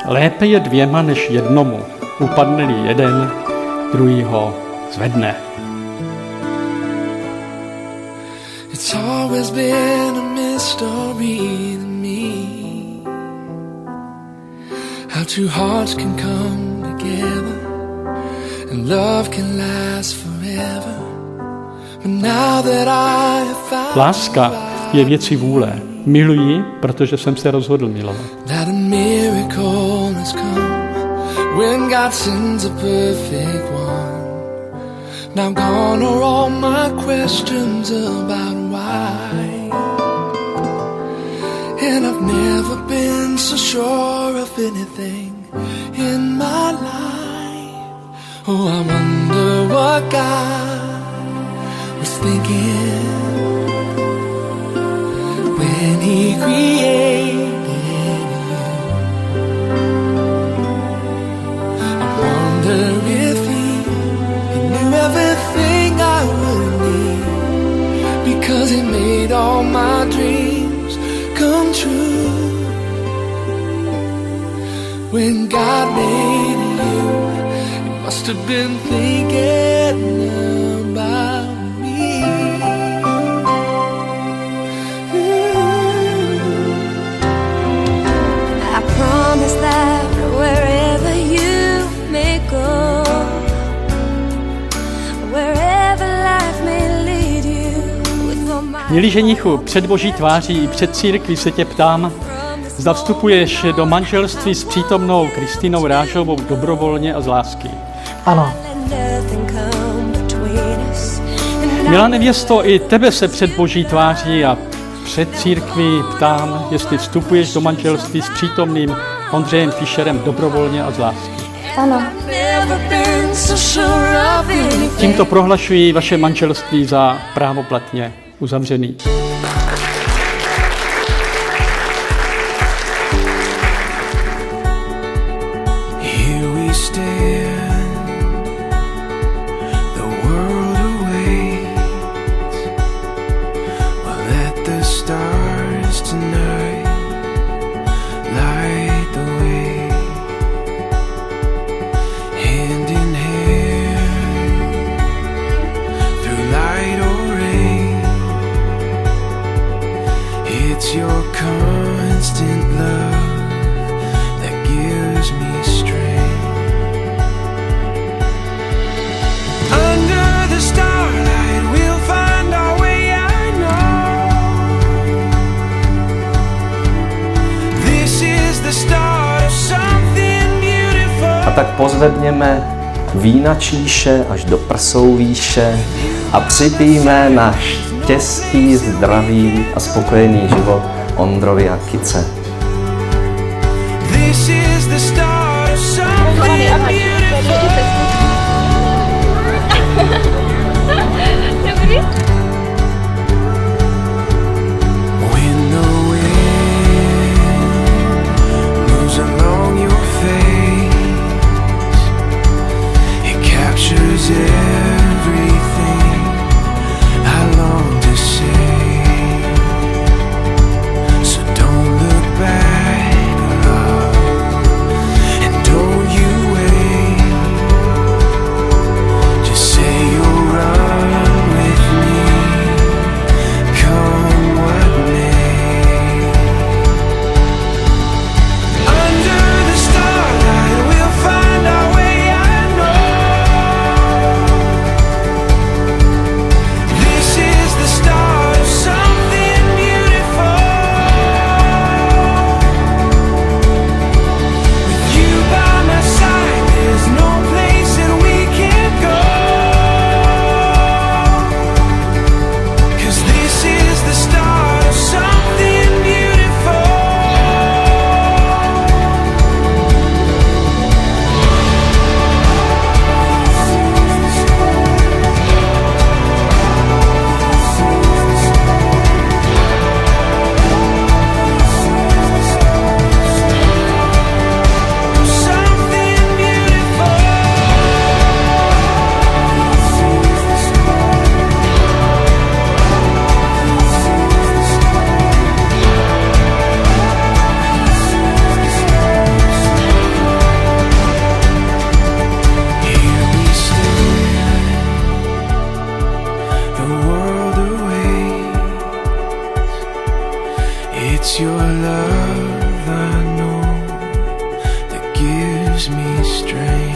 Lépe je dvěma než jednomu. Upadne-li jeden, druhý ho zvedne. It's always been a mystery to me how two hearts can come together and love can last forever. But now that I have found Láska je věcí vůle. Miluji, protože jsem se rozhodl milovat. that a miracle has come when God sends a perfect one. Now gone are all my questions about why, and I've never been so sure of anything in my life. Oh, I wonder what God was thinking when He created you. I wonder if He knew everything I would need, because He made all my dreams come true. When God made you, He must have been thinking about me. I promise that wherever you may go, wherever life may lead you, with all my Milý ženichu, před Boží tváří i před církví se tě ptám, zda vstupuješ do manželství s přítomnou Kristýnou Rážovou dobrovolně a z lásky. Ano. nothing come between us. Milá nevěsto, i tebe se před Boží tváří a před církví ptám, jestli vstupuješ do manželství s přítomným Ondřejem Fischerem dobrovolně a z lásky. Ano. Never been so sure of anything. Tímto prohlašuji vaše manželství za právoplatně uzavřený. Here we stand, the world awaits. We'll let the stars tonight light the way. Hand in hand, through light or rain. It's your constant love that gives me strength. Under the starlight we'll find our way, I know. This is the start of something beautiful. A tak pozvedněme vína číše až do prsou výše a připijme na štěstí, zdravý a spokojený život Ondrovi a Kice. This is the start of something beautiful. When the wind moves along your face, it captures everything I long to say. So don't look back, love, and don't you wait. Just say you'll run with me. It's your love I know that gives me strength.